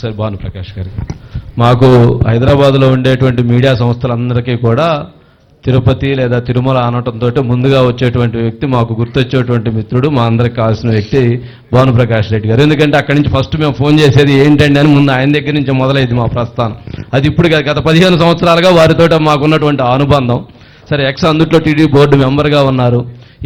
ఒకసారి భానుప్రకాష్ గారు, మాకు హైదరాబాద్లో ఉండేటువంటి మీడియా సంస్థలందరికీ కూడా తిరుపతి లేదా తిరుమల అనటంతో ముందుగా వచ్చేటువంటి వ్యక్తి, మాకు గుర్తొచ్చేటువంటి మిత్రుడు, మా అందరికి కావాల్సిన వ్యక్తి భానుప్రకాష్ రెడ్డి గారు. ఎందుకంటే అక్కడి నుంచి ఫస్ట్ మేము ఫోన్ చేసేది ఏంటండి అని ముందు ఆయన దగ్గర నుంచి మొదలైంది మా ప్రస్థానం. అది ఇప్పుడు గత 15 సంవత్సరాలుగా వారితో మాకున్నటువంటి అనుబంధం. సరే, అందుట్లో టీడీ బోర్డు మెంబర్గా ఉన్నారు.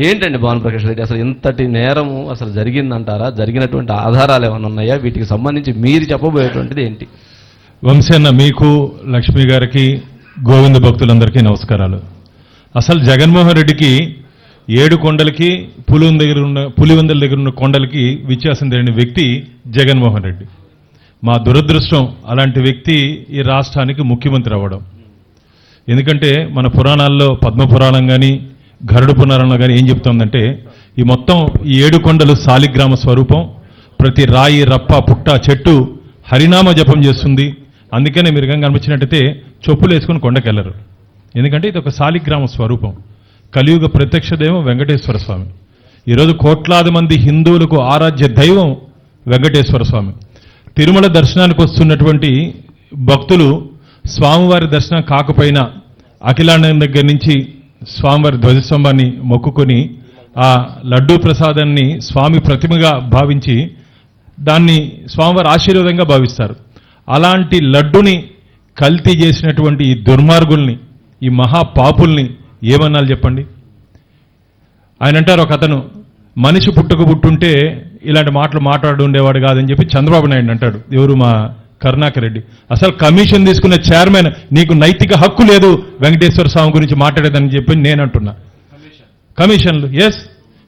ఏంటండి భానుప్రకాష్ రెడ్డి, అసలు ఇంతటి నేరము అసలు జరిగిందంటారా? జరిగినటువంటి ఆధారాలు ఏమైనా ఉన్నాయా? వీటికి సంబంధించి మీరు చెప్పబోయేటువంటిది ఏంటి? వంశన్న, మీకు, లక్ష్మి గారికి, గోవింద భక్తులందరికీ నమస్కారాలు. అసలు జగన్మోహన్ రెడ్డికి 7 కొండలకి పులివెందుల దగ్గర ఉన్న కొండలకి వ్యత్యాసం తెలియని వ్యక్తి జగన్మోహన్ రెడ్డి. మా దురదృష్టం అలాంటి వ్యక్తి ఈ రాష్ట్రానికి ముఖ్యమంత్రి అవ్వడం. ఎందుకంటే మన పురాణాల్లో పద్మపురాణం కానీ గరుడ పురాణంలో కానీ ఏం చెప్తోందంటే ఈ మొత్తం ఈ 7 కొండలు శాలిగ్రామ స్వరూపం. ప్రతి రాయి, రప్ప, పుట్ట, చెట్టు హరినామ జపం చేస్తుంది. అందుకనే మీరు కనిపించినట్టయితే చెప్పులు వేసుకుని కొండకెళ్లరు. ఎందుకంటే ఇది ఒక శాలిగ్రామ స్వరూపం. కలియుగ ప్రత్యక్ష దైవం వెంకటేశ్వర స్వామి. ఈరోజు కోట్లాది మంది హిందువులకు ఆరాధ్య దైవం వెంకటేశ్వర స్వామి. తిరుమల దర్శనానికి వస్తున్నటువంటి భక్తులు స్వామివారి దర్శనం కాకపోయినా అఖిలాండం దగ్గర నుంచి స్వామివారి ధ్వజస్తంభాన్ని మొక్కుకొని ఆ లడ్డూ ప్రసాదాన్ని స్వామి ప్రతిమగా భావించి దాన్ని స్వామివారి ఆశీర్వాదంగా భావిస్తారు. అలాంటి లడ్డుని కల్తీ చేసినటువంటి ఈ దుర్మార్గుల్ని, ఈ మహాపాపుల్ని ఏమన్నాలి చెప్పండి? ఆయన అంటారు, ఒక అతను మనిషి పుట్టుంటే ఇలాంటి మాటలు మాట్లాడు ఉండేవాడు కాదని చెప్పి చంద్రబాబు నాయుడు అంటాడు. ఎవరు? మా కరుణాకర్ రెడ్డి. అసలు కమిషన్ తీసుకున్న చైర్మన్, నీకు నైతిక హక్కు లేదు వెంకటేశ్వర స్వామి గురించి మాట్లాడేదని చెప్పి నేను అంటున్నా. కమిషన్లు, ఎస్,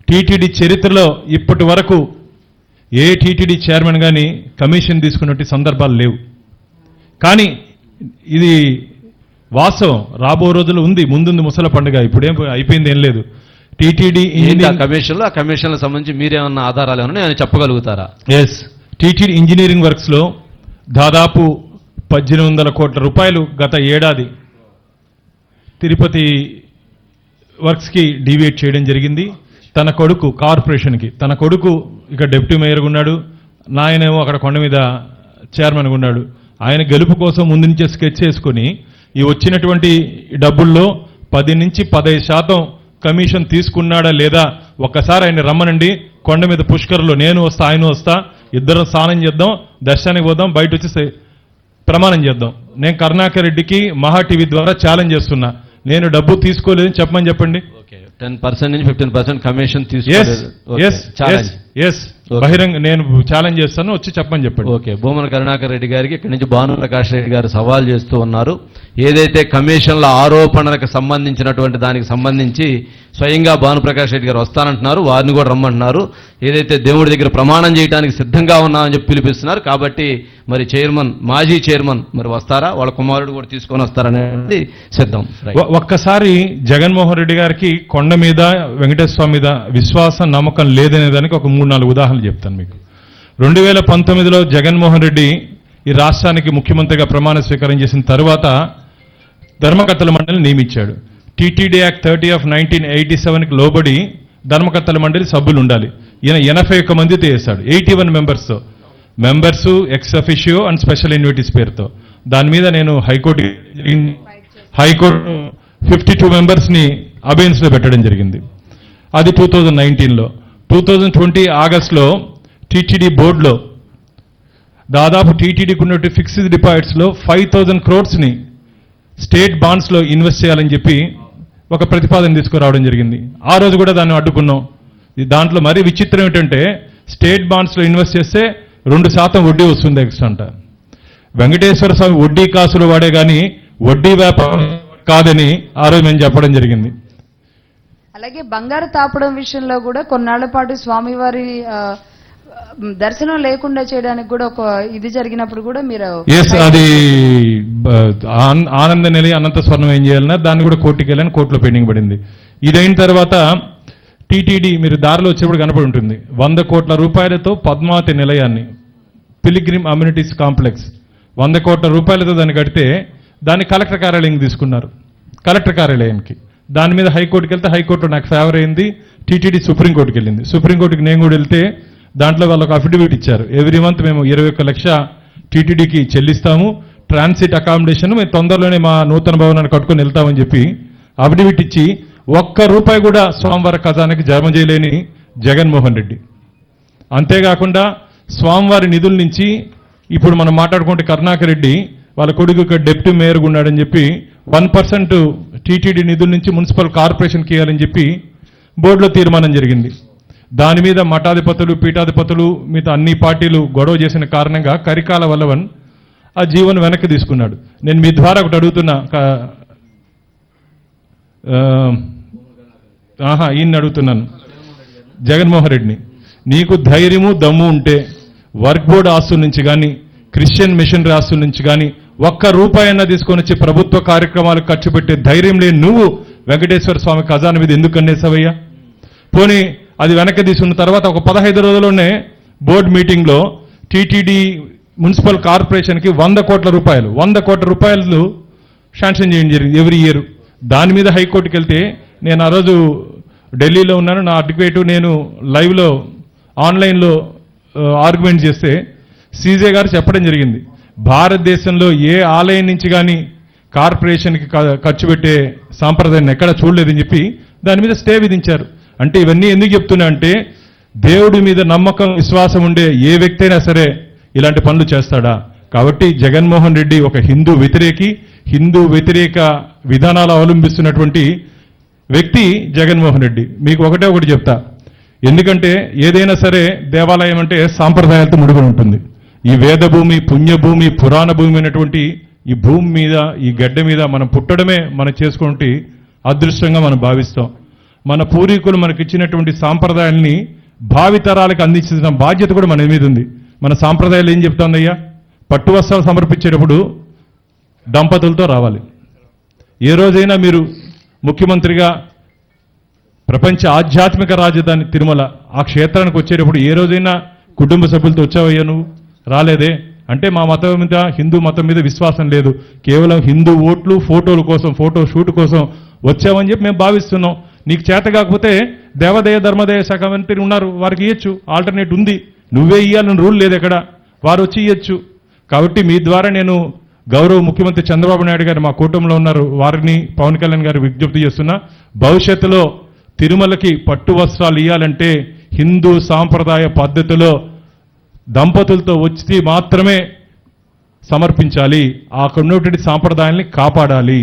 టీటీడీ చరిత్రలో ఇప్పటి వరకు ఏ టీటీడీ చైర్మన్ కానీ కమిషన్ తీసుకున్నట్టు సందర్భాలు లేవు. కానీ ఇది వాస్తవం. రాబో రోజులు ఉంది, ముందుంది ముసల పండుగ. ఇప్పుడేం అయిపోయింది ఏం లేదు. టీటీడీ కమిషన్లకు సంబంధించి మీరేమన్నా ఆధారాలు ఏమన్నా నేను చెప్పగలుగుతారా? ఎస్, టీటీడీ ఇంజనీరింగ్ వర్క్స్ లో దాదాపు 1800 కోట్ల రూపాయలు గత ఏడాది తిరుపతి వర్క్స్కి డీవియేట్ చేయడం జరిగింది. తన కొడుకు కార్పొరేషన్కి, తన కొడుకు ఇక్కడ డిప్యూటీ మేయర్గా ఉన్నాడు, నాయనేమో అక్కడ కొండ మీద చైర్మన్గా ఉన్నాడు. ఆయన గెలుపు కోసం ముందు నుంచే స్కెచ్ చేసుకుని ఈ వచ్చినటువంటి డబ్బుల్లో 10 నుంచి 15% కమిషన్ తీసుకున్నాడా లేదా ఒక్కసారి ఆయన రమ్మనండి. కొండ మీద పుష్కర్లో నేను వస్తా, ఆయన వస్తా, ఇద్దరం స్నానం చేద్దాం, దర్శనానికి పోదాం, బయట వచ్చి ప్రమాణం చేద్దాం. నేను కరుణాకర్ రెడ్డికి మహా టీవీ ద్వారా ఛాలెంజ్ చేస్తున్నా, నేను డబ్బు తీసుకోలేదని చెప్పమని చెప్పండి. 10% నుంచి 15% కమిషన్ బహిరంగ నేను ఛాలెంజ్ చేస్తాను, వచ్చి చెప్పమని చెప్పండి. ఓకే, భూమన కరుణాకర్ రెడ్డి గారికి ఇక్కడి నుంచి భానుప్రకాష్ రెడ్డి గారు సవాల్ చేస్తూ ఉన్నారు. ఏదైతే కమిషన్ల ఆరోపణలకు సంబంధించినటువంటి దానికి సంబంధించి స్వయంగా భానుప్రకాష్ రెడ్డి గారు వస్తానంటున్నారు, వారిని కూడా రమ్మంటున్నారు. ఏదైతే దేవుడి దగ్గర ప్రమాణం చేయడానికి సిద్ధంగా ఉన్నామని చెప్పి పిలిపిస్తున్నారు. కాబట్టి మరి మాజీ చైర్మన్ మరి వస్తారా, వాళ్ళ కుమారుడు కూడా తీసుకొని వస్తారనేది సిద్ధం. ఒక్కసారి జగన్మోహన్ రెడ్డి గారికి కొండ మీద వెంకటేశ్వర స్వామి మీద విశ్వాసం, నమ్మకం లేదనే దానికి ఒక 3-4 ఉదాహరణలు చెప్తాను మీకు. 2019లో జగన్మోహన్ రెడ్డి ఈ రాష్ట్రానికి ముఖ్యమంత్రిగా ప్రమాణ స్వీకారం చేసిన తర్వాత ధర్మకర్తల మండలిని నియమించాడు. టీటీడీ యాక్ట్ 30 of 1987కి లోబడి ధర్మకర్తల మండలి సభ్యులు ఉండాలి. ఈయన 81 మందితో వేశాడు, 81 members ex officio and special invitees పేరుతో. దాని మీద నేను హైకోర్టు 52 మెంబర్స్ని అబెయిన్స్లో పెట్టడం జరిగింది. అది 2019లో. 2020 ఆగస్టులో టీటీడీ బోర్డులో దాదాపు టీటీడీకి ఉన్నట్టు ఫిక్స్డ్ డిపాజిట్స్లో 5000 crores స్టేట్ బాండ్స్లో ఇన్వెస్ట్ చేయాలని చెప్పి ఒక ప్రతిపాదన తీసుకురావడం జరిగింది. ఆ రోజు కూడా దాన్ని అడ్డుకున్నాం. దాంట్లో మరీ విచిత్రం ఏంటంటే స్టేట్ బాండ్స్లో ఇన్వెస్ట్ చేస్తే 2% వడ్డీ వస్తుంది ఎక్స్ట్రా అంట. వెంకటేశ్వర స్వామి వడ్డీ కాసులు వాడే కానీ వడ్డీ వ్యాపారం కాదని ఆ రోజు మేము చెప్పడం జరిగింది. అలాగే బంగారు తాపడం విషయంలో కూడా కొన్నాళ్ల పాటు స్వామివారి దర్శనం లేకుండా చేయడానికి కూడా ఒక ఇది జరిగినప్పుడు కూడా మీరు అది ఆనంద నిలయ అనంత స్వర్ణం ఏం చేయాలన్నా దాన్ని కూడా కోర్టుకి వెళ్ళని కోర్టులో పెండింగ్ పడింది. ఇదైన తర్వాత టీటీడీ మీరు దారిలో వచ్చేప్పుడు కనపడి ఉంటుంది, 100 కోట్ల రూపాయలతో పద్మావతి నిలయాన్ని, పిలిగ్రిమ్ అమ్యూనిటీస్ కాంప్లెక్స్ 100 కోట్ల రూపాయలతో దాన్ని కడితే దాన్ని కలెక్టర్ కార్యాలయం తీసుకున్నారు. కలెక్టర్ కార్యాలయానికి దాని మీద హైకోర్టుకి వెళ్తే హైకోర్టులో నాకు ఫేవర్ అయింది. టీటీడీ సుప్రీంకోర్టుకి వెళ్ళింది. సుప్రీంకోర్టుకి నేను కూడా వెళ్తే దాంట్లో వాళ్ళకు అఫిడవిట్ ఇచ్చారు. ఎవ్రీ మంత్ మేము 21 లక్ష టీటీడీకి చెల్లిస్తాము, ట్రాన్సిట్ అకామిడేషన్ మేము తొందరలోనే మా నూతన భవనాన్ని కట్టుకొని వెళ్తామని చెప్పి అఫిడవిట్ ఇచ్చి ₹1 కూడా స్వామివారి ఖజానాకి జమ చేయలేని జగన్మోహన్ రెడ్డి. అంతేకాకుండా స్వామివారి నిధుల నుంచి ఇప్పుడు మనం మాట్లాడుకుంటే కరుణాకర్ రెడ్డి వాళ్ళ కొడుకు డిప్యూటీ మేయర్గా ఉన్నాడని చెప్పి 1% టీటీడీ నిధుల నుంచి మున్సిపల్ కార్పొరేషన్కి ఇవ్వాలని చెప్పి బోర్డులో తీర్మానం జరిగింది. దాని మీద మఠాధిపతులు, పీఠాధిపతులు, మిగతా అన్ని పార్టీలు గొడవ చేసిన కారణంగా కరికాల వల్లవన్ ఆ జీవోను వెనక్కి తీసుకున్నాడు. నేను మీ ద్వారా ఒకటి అడుగుతున్నా, ఈయన్ని అడుగుతున్నాను, జగన్మోహన్ రెడ్డిని, నీకు ధైర్యము దమ్ము ఉంటే వర్క్ బోర్డు ఆస్తుల నుంచి కానీ క్రిస్టియన్ మిషనరీ ఆస్తుల నుంచి కానీ ₹1 తీసుకొని వచ్చి ప్రభుత్వ కార్యక్రమాలకు ఖర్చు పెట్టే ధైర్యం లేని నువ్వు వెంకటేశ్వర స్వామి ఖజానా మీద ఎందుకు కన్నేసావయ్యా? పోనీ అది వెనక్కి తీసుకున్న తర్వాత ఒక 15 రోజుల్లోనే బోర్డు మీటింగ్లో టీటీడీ మున్సిపల్ కార్పొరేషన్కి ₹100 కోట్ల శాంక్షన్ చేయడం జరిగింది ఎవ్రీ ఇయర్. దాని మీద హైకోర్టుకి వెళ్తే నేను ఆ రోజు ఢిల్లీలో ఉన్నాను, నా అడ్వకేటు నేను లైవ్లో ఆన్లైన్లో ఆర్గ్యుమెంట్ చేస్తే సీజే గారు చెప్పడం జరిగింది, భారతదేశంలో ఏ ఆలయం నుంచి కానీ కార్పొరేషన్కి ఖర్చు పెట్టే సాంప్రదాయాన్ని ఎక్కడ చూడలేదని చెప్పి దాని మీద స్టే విధించారు. అంటే ఇవన్నీ ఎందుకు చెప్తున్నా అంటే దేవుడి మీద నమ్మకం, విశ్వాసం ఉండే ఏ వ్యక్తి అయినా సరే ఇలాంటి పనులు చేస్తాడా? కాబట్టి జగన్మోహన్ రెడ్డి ఒక హిందూ వ్యతిరేక విధానాలు అవలంబిస్తున్నటువంటి వ్యక్తి జగన్మోహన్ రెడ్డి. మీకు ఒకటి చెప్తా, ఎందుకంటే ఏదైనా సరే దేవాలయం అంటే సాంప్రదాయాలతో ముడిపడి ఉంటుంది. ఈ వేదభూమి, పుణ్యభూమి, పురాణ భూమి అయినటువంటి ఈ భూమి మీద, ఈ గడ్డ మీద మనం పుట్టడమే మనం చేసుకుంటే అదృష్టంగా మనం భావిస్తాం. మన పూర్వీకులు మనకిచ్చినటువంటి సాంప్రదాయాల్ని భావితరాలకు అందించిన బాధ్యత కూడా మన మీద ఉంది. మన సాంప్రదాయాలు ఏం చెప్తాందయ్యా? పట్టు వస్త్రాలు సమర్పించేటప్పుడు దంపతులతో రావాలి. ఏ రోజైనా మీరు ముఖ్యమంత్రిగా ప్రపంచ ఆధ్యాత్మిక రాజధాని తిరుమల ఆ క్షేత్రానికి వచ్చేటప్పుడు ఏ రోజైనా కుటుంబ సభ్యులతో వచ్చావయ్యా? నువ్వు రాలేదే. అంటే మా మతం మీద, హిందూ మతం మీద విశ్వాసం లేదు, కేవలం హిందూ ఓట్లు, ఫోటోల కోసం, ఫోటో షూట్ కోసం వచ్చావని చెప్పి మేము భావిస్తున్నాం. నీకు చేత కాకపోతే దేవాదాయ ధర్మాదాయ శాఖ మంత్రి ఉన్నారు, వారికి ఇవ్వచ్చు, ఆల్టర్నేట్ ఉంది. నువ్వే ఇవ్వాలని రూల్ లేదు ఎక్కడ, వారు వచ్చి ఇవ్వచ్చు. కాబట్టి మీ ద్వారా నేను గౌరవ ముఖ్యమంత్రి చంద్రబాబు నాయుడు గారు మా కూటమిలో ఉన్నారు, వారిని పవన్ కళ్యాణ్ గారు విజ్ఞప్తి చేస్తున్నా, భవిష్యత్తులో తిరుమలకి పట్టు వస్త్రాలు ఇవ్వాలంటే హిందూ సాంప్రదాయ పద్ధతిలో దంపతులతో వచ్చి మాత్రమే సమర్పించాలి. అక్కడ ఉన్నటువంటి సాంప్రదాయాల్ని కాపాడాలి.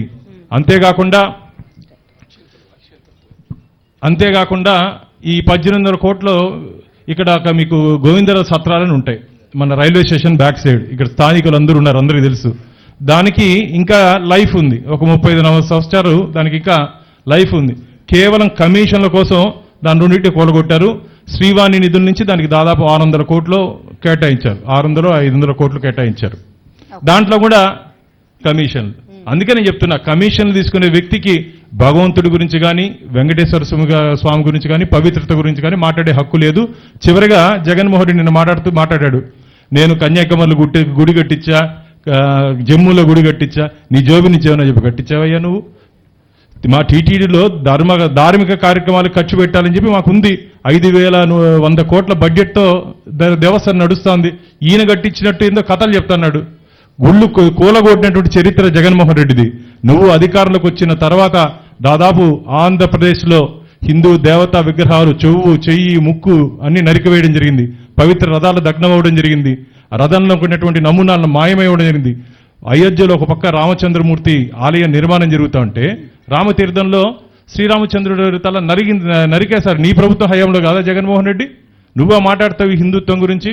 అంతేకాకుండా ఈ 1800 కోట్లు ఇక్కడ మీకు గోవిందరావు సత్రాలని ఉంటాయి మన రైల్వే స్టేషన్ బ్యాక్ సైడ్. ఇక్కడ స్థానికులు అందరూ ఉన్నారు, అందరికీ తెలుసు. దానికి ఇంకా లైఫ్ ఉంది, ఒక 35 సంవత్సరాలు దానికి ఇంకా లైఫ్ ఉంది. కేవలం కమిషన్ల కోసం దాని రెండింటి కూలగొట్టారు. శ్రీవాణి నిధుల నుంచి దానికి దాదాపు 600 కోట్లు కేటాయించారు, 600-500 కోట్లు కేటాయించారు. దాంట్లో కూడా కమిషన్లు. అందుకని చెప్తున్నా, కమిషన్లు తీసుకునే వ్యక్తికి భగవంతుడి గురించి కానీ, వెంకటేశ్వర స్వామి గురించి కానీ, పవిత్రత గురించి కానీ మాట్లాడే హక్కు లేదు. చివరిగా జగన్మోహన్ రెడ్డి నిన్న మాట్లాడాడు, నేను కన్యాకుమారిలో గుడి కట్టించా, జమ్మూలో గుడి కట్టించా, నీ జోబి నుంచి ఏమన్నా చెప్పి కట్టించావయ్యా నువ్వు? మా టీటీడీలో ధార్మిక కార్యక్రమాలకు ఖర్చు పెట్టాలని చెప్పి మాకుంది. 5,100 కోట్ల బడ్జెట్తో దేవస్థానం నడుస్తోంది. ఈయన కట్టించినట్టు ఏందో కథలు చెప్తున్నాడు. గుళ్ళు కూలగొట్టినటువంటి చరిత్ర జగన్మోహన్ రెడ్డిది. నువ్వు అధికారంలోకి వచ్చిన తర్వాత దాదాపు ఆంధ్రప్రదేశ్లో హిందూ దేవతా విగ్రహాలు చెయ్యి, ముక్కు అన్ని నరికివేయడం జరిగింది. పవిత్ర రథాలు దగ్నం అవ్వడం జరిగింది. ఆ రథంలో ఉన్నటువంటి నమూనాలను మాయమయ్యడం జరిగింది. అయోధ్యలో ఒక పక్క రామచంద్రమూర్తి ఆలయ నిర్మాణం జరుగుతూ ఉంటే రామతీర్థంలో శ్రీరామచంద్రుడి తల నరికేశారు. నీ ప్రభుత్వ హయాంలో కాదా జగన్మోహన్ రెడ్డి? నువ్వా మాట్లాడతావు హిందుత్వం గురించి?